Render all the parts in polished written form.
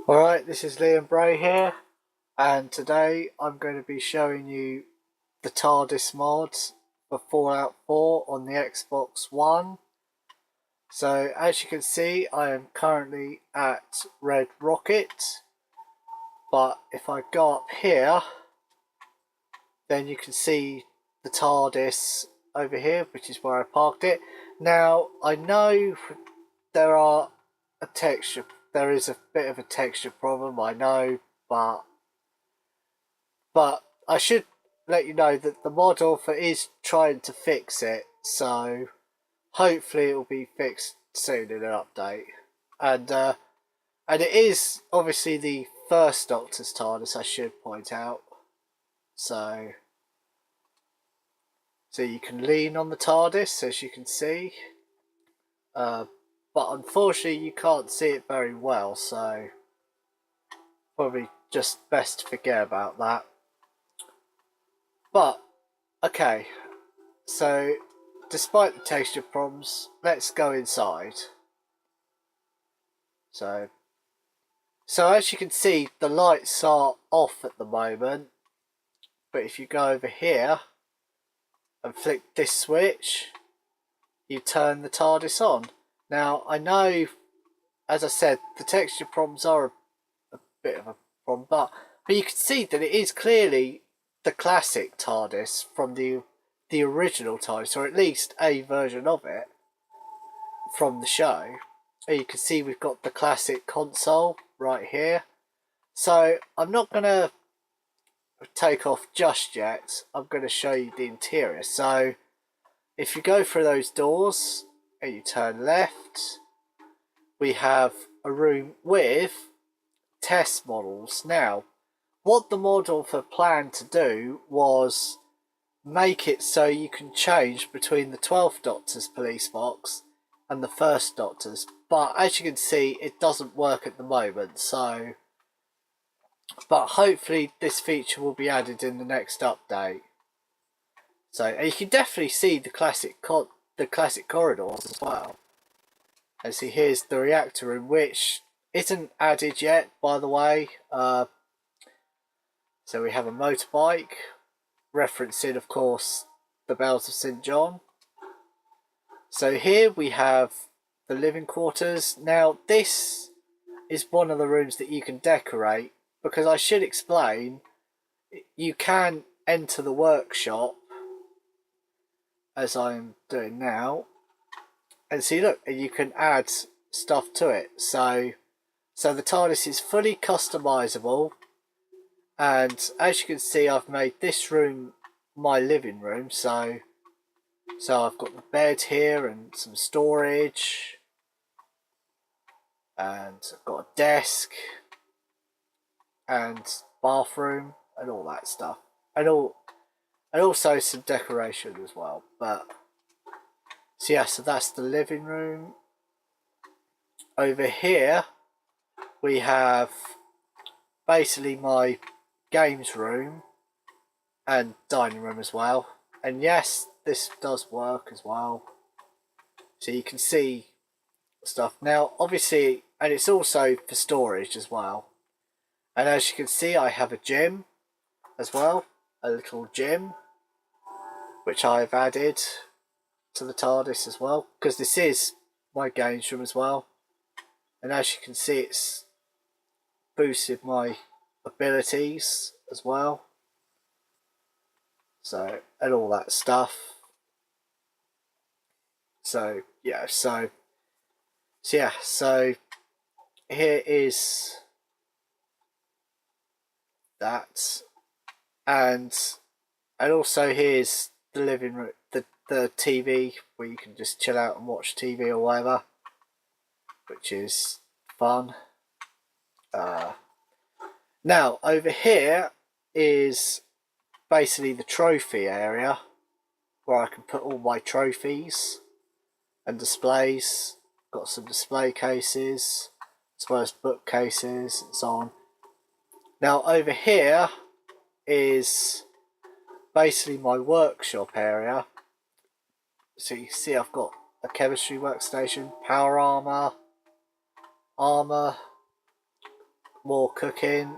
Alright, this is Liam Bray here, and today I'm going to be showing you the Tardis mods for Fallout 4 on the Xbox One. So as you can see, I am currently at Red Rocket, but if I go up here, then you can see the Tardis over here, which is where I parked it. Now, I know there is a bit of a texture problem, I know, but I should let you know that the mod author is trying to fix it, so hopefully it will be fixed soon in an update. And it is obviously the first Doctor's TARDIS, I should point out. So you can lean on the TARDIS, as you can see. But unfortunately you can't see it very well, so probably just best to forget about that. But, okay, so despite the texture problems, let's go inside. So as you can see, the lights are off at the moment, but if you go over here and flick this switch, you turn the TARDIS on. Now, I know, as I said, the texture problems are a bit of a problem, but you can see that it is clearly the classic TARDIS from the original TARDIS, or at least a version of it from the show. And you can see we've got the classic console right here. So I'm not going to take off just yet. I'm going to show you the interior. So if you go through those doors and you turn left, we have a room with test models. Now, what the mod author planned to do was make it so you can change between the 12th Doctor's police box and the 1st Doctor's, but as you can see, it doesn't work at the moment. So, but hopefully this feature will be added in the next update. So, and you can definitely see the classic corridors as well. And see, here's the reactor room, which isn't added yet, by the way. So we have a motorbike, referencing, of course, the Bells of St. John. So here we have the living quarters. Now, this is one of the rooms that you can decorate, because I should explain, you can enter the workshop, as I'm doing now, and see, look, you can add stuff to it. So the TARDIS is fully customizable. And as you can see, I've made this room my living room. So I've got the bed here and some storage, and I've got a desk and bathroom and all that stuff, and also some decoration as well. But so yeah, so that's the living room. Over here we have basically my games room and dining room as well. And yes, this does work as well, so you can see stuff. Now obviously, and it's also for storage as well. And as you can see, I have a gym as well, a little gym, which I've added to the TARDIS as well, because this is my games room as well. And as you can see, it's boosted my abilities as well, so, and all that stuff. So yeah, so here is that, and also here's the living room, the TV, where you can just chill out and watch TV or whatever, which is fun. Now over here is basically the trophy area, where I can put all my trophies and displays. Got some display cases as well as bookcases and so on. Now over here is basically my workshop area. So you can see I've got a chemistry workstation, power armor, more cooking,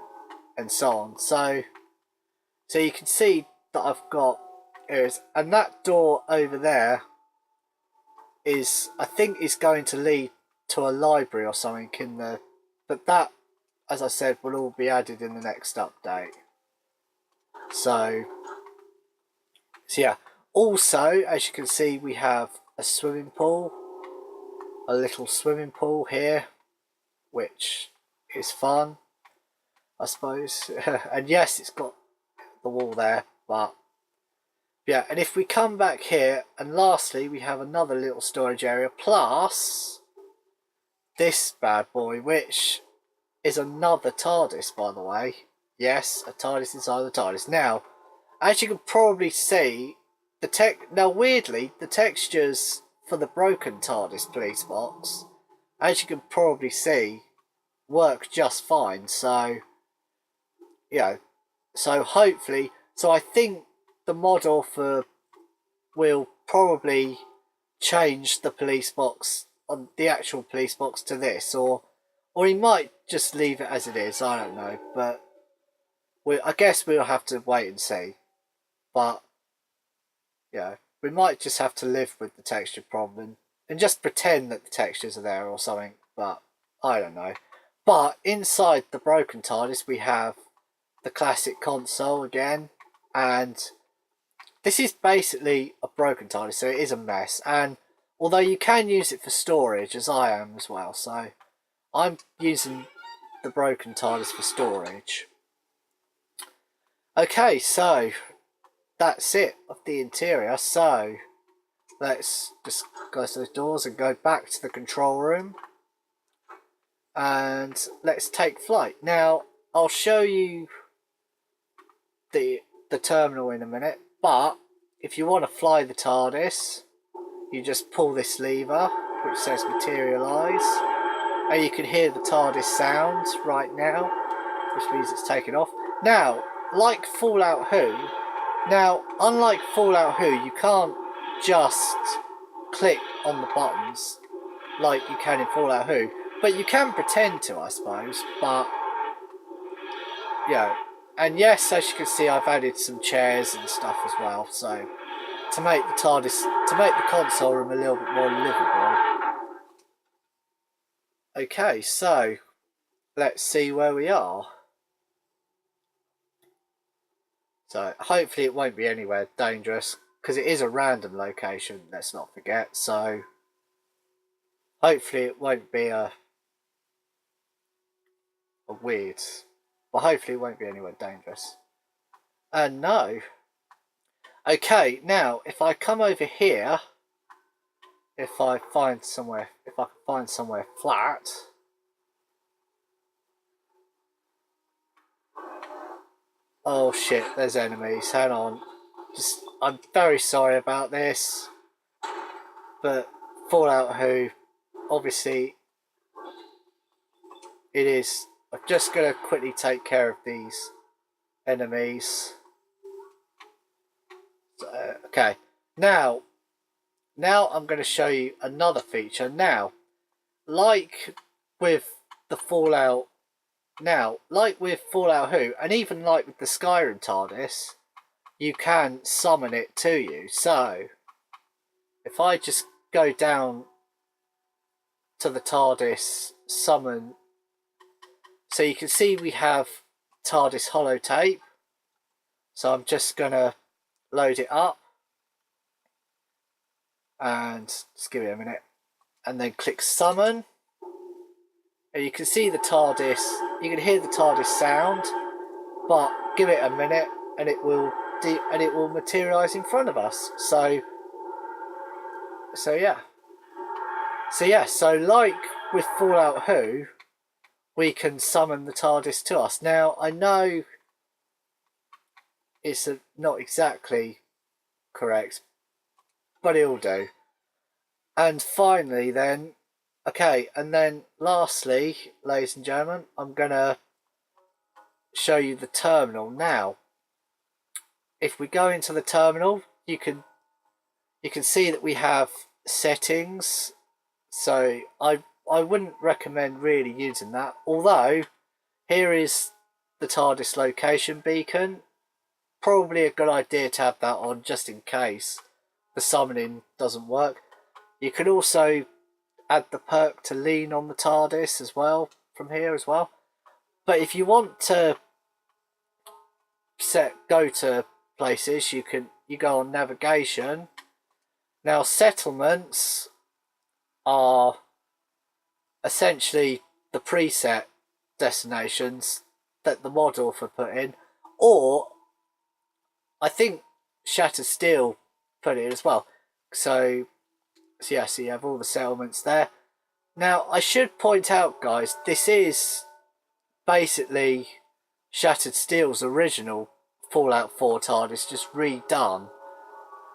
and so on. So you can see that I've got areas, and that door over there is, I think, is going to lead to a library or something in the, but that, as I said, will all be added in the next update. So yeah. Also, as you can see, we have a swimming pool, a little swimming pool here, which is fun, I suppose. And yes, it's got the wall there, but yeah. And if we come back here, and lastly, we have another little storage area, plus this bad boy, which is another Tardis, by the way. Yes, a Tardis inside the Tardis. Now, as you can probably see, weirdly, the textures for the broken Tardis police box, as you can probably see, work just fine. So, so hopefully, so I think the mod author will probably change the police box on the actual police box to this, or he might just leave it as it is. I don't know, but I guess we'll have to wait and see. But yeah, we might just have to live with the texture problem and just pretend that the textures are there or something. But I don't know. But inside the broken TARDIS, we have the classic console again, and this is basically a broken TARDIS, so it is a mess. And although you can use it for storage, as I am as well, so I'm using the broken TARDIS for storage. Okay, so that's it of the interior. So let's just close those doors and go back to the control room, and let's take flight. Now I'll show you the terminal in a minute, but if you want to fly the TARDIS, you just pull this lever which says materialise, and you can hear the TARDIS sound right now, which means it's taken off. Now, like Fallout Who, unlike Fallout Who, you can't just click on the buttons like you can in Fallout Who, but you can pretend to, I suppose. But yeah, and yes, as you can see, I've added some chairs and stuff as well, so to make the TARDIS, to make the console room a little bit more livable. Okay, so let's see where we are. So hopefully it won't be anywhere dangerous, because it is a random location, let's not forget. So hopefully it won't be a weird, but hopefully it won't be anywhere dangerous. And no. Okay, now if I come over here, if I can find somewhere flat. Oh shit, there's enemies, hang on. I'm very sorry about this, but Fallout Who, obviously it is. I'm just going to quickly take care of these enemies. Okay, now I'm going to show you another feature. Now, like with Fallout Who, and even like with the Skyrim TARDIS, you can summon it to you. So if I just go down to the TARDIS summon, so you can see we have TARDIS holotape. So I'm just gonna load it up, and just give it a minute, and then click summon, and you can see the TARDIS, you can hear the TARDIS sound, but give it a minute and it will materialize in front of us. So yeah, so like with Fallout Who, we can summon the TARDIS to us. Now I know it's not exactly correct, but it'll do. And finally then, okay, and then lastly, ladies and gentlemen, I'm gonna show you the terminal. Now if we go into the terminal, you can see that we have settings. So I wouldn't recommend really using that, although here is the TARDIS location beacon. Probably a good idea to have that on just in case the summoning doesn't work. You can also add the perk to lean on the TARDIS as well from here as well. But if you want to go to places, you go on navigation. Now settlements are essentially the preset destinations that the mod author put in, or I think Shattered Steel put it in as well. So yeah, so you have all the settlements there. Now I should point out, guys, this is basically Shattered Steel's original Fallout 4 TARDIS, just redone.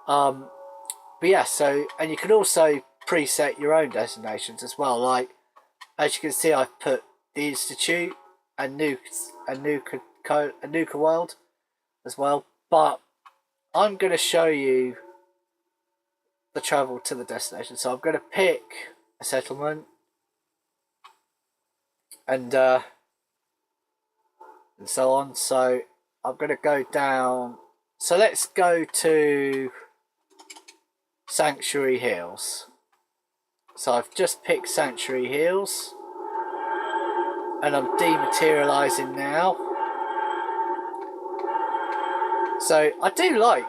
But yeah, so, and you can also preset your own destinations as well. Like, as you can see, I've put the Institute and Nuka World as well. But I'm going to show you the travel to the destination. So I'm going to pick a settlement and so on. So I'm going to go down. So let's go to Sanctuary Hills. So I've just picked Sanctuary Hills and I'm dematerializing now. So I do like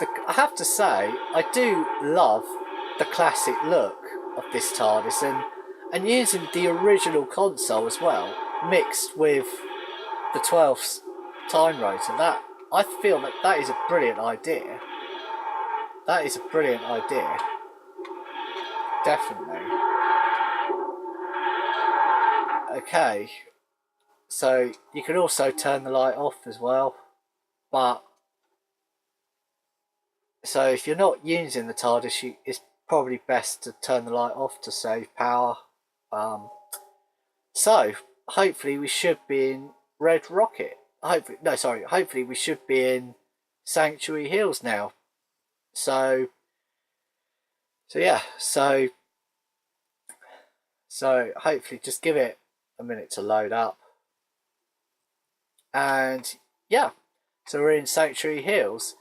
I have to say, I do love the classic look of this TARDIS, and using the original console as well, mixed with the 12th time rotor. That, I feel that is a brilliant idea. That is a brilliant idea. Definitely. Okay. So you can also turn the light off as well. But so if you're not using the TARDIS, it's probably best to turn the light off to save power. So hopefully we should be in Red Rocket. Hopefully we should be in Sanctuary Hills now. So yeah, so hopefully just give it a minute to load up. And yeah, so we're in Sanctuary Hills.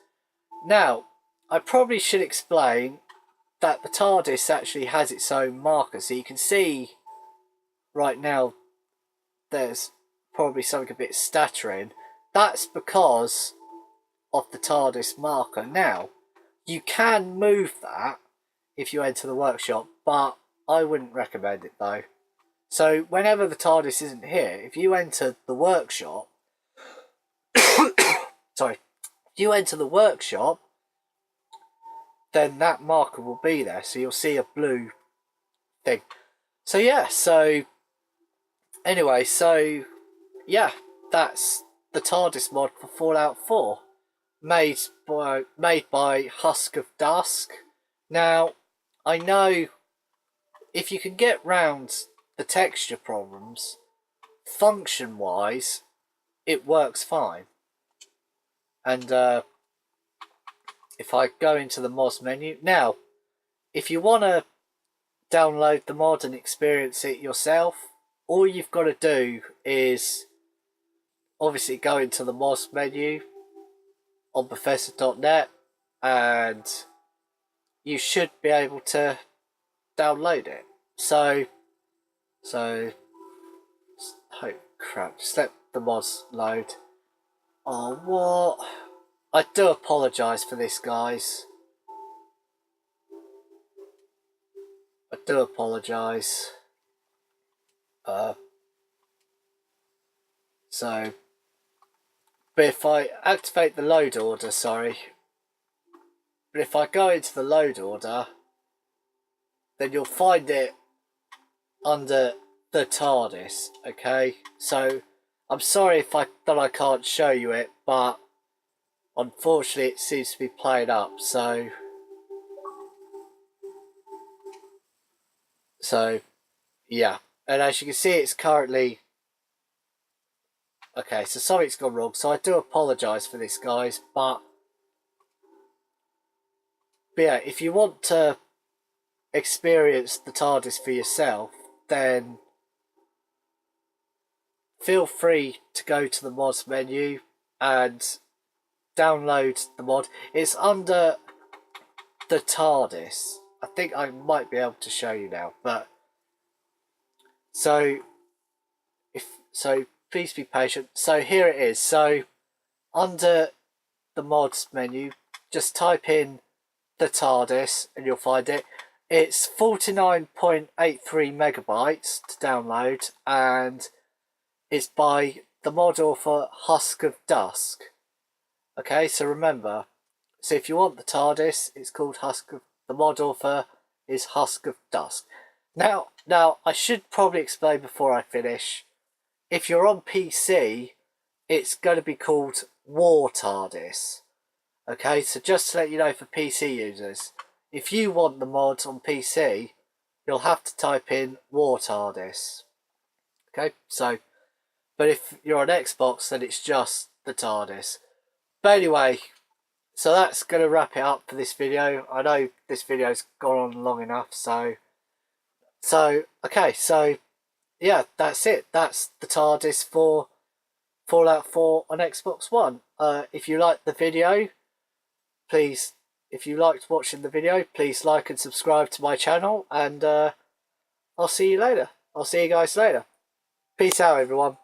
Now, I probably should explain that the TARDIS actually has its own marker. So you can see right now there's probably something a bit stuttering. That's because of the TARDIS marker. Now, you can move that if you enter the workshop, but I wouldn't recommend it though. So whenever the TARDIS isn't here, if you enter the workshop, sorry, if you enter the workshop, then that marker will be there. So you'll see a blue thing. So yeah, so anyway, so yeah, that's the TARDIS mod for Fallout 4, made by Husk of Dusk. Now, I know if you can get round the texture problems, function-wise, it works fine. And if I go into the mods menu now, if you want to download the mod and experience it yourself, all you've got to do is obviously go into the mods menu on Bethesda.net and you should be able to download it. So oh crap, just let the mods load. Oh, what? I do apologise for this, guys. I do apologise. So, but if I activate the load order, but if I go into the load order, then you'll find it under the TARDIS, okay? So, I'm sorry that I can't show you it, but unfortunately it seems to be playing up, so yeah. And as you can see, it's currently okay, so something's gone wrong, so I do apologise for this, guys, but yeah, if you want to experience the TARDIS for yourself, then feel free to go to the mods menu and download the mod. It's under the Tardis. I think I might be able to show you now, but so please be patient. So here it is. So under the mods menu, just type in the Tardis and you'll find it. It's 49.83 megabytes to download, and it's by the mod author Husk of Dusk. Okay, so remember, so if you want the Tardis, it's called Husk of, the mod author is Husk of Dusk. Now I should probably explain before I finish. If you're on PC, it's going to be called War Tardis. Okay, so just to let you know for PC users, if you want the mod on PC, you'll have to type in War Tardis. Okay, so, but if you're on Xbox, then it's just the Tardis. But anyway, so that's going to wrap it up for this video. I know this video's gone on long enough, so okay, so yeah, that's it. That's the Tardis for Fallout 4 on Xbox One. If you liked the video, please, if you liked watching the video, please like and subscribe to my channel, and I'll see you later. I'll see you guys later. Peace out, everyone.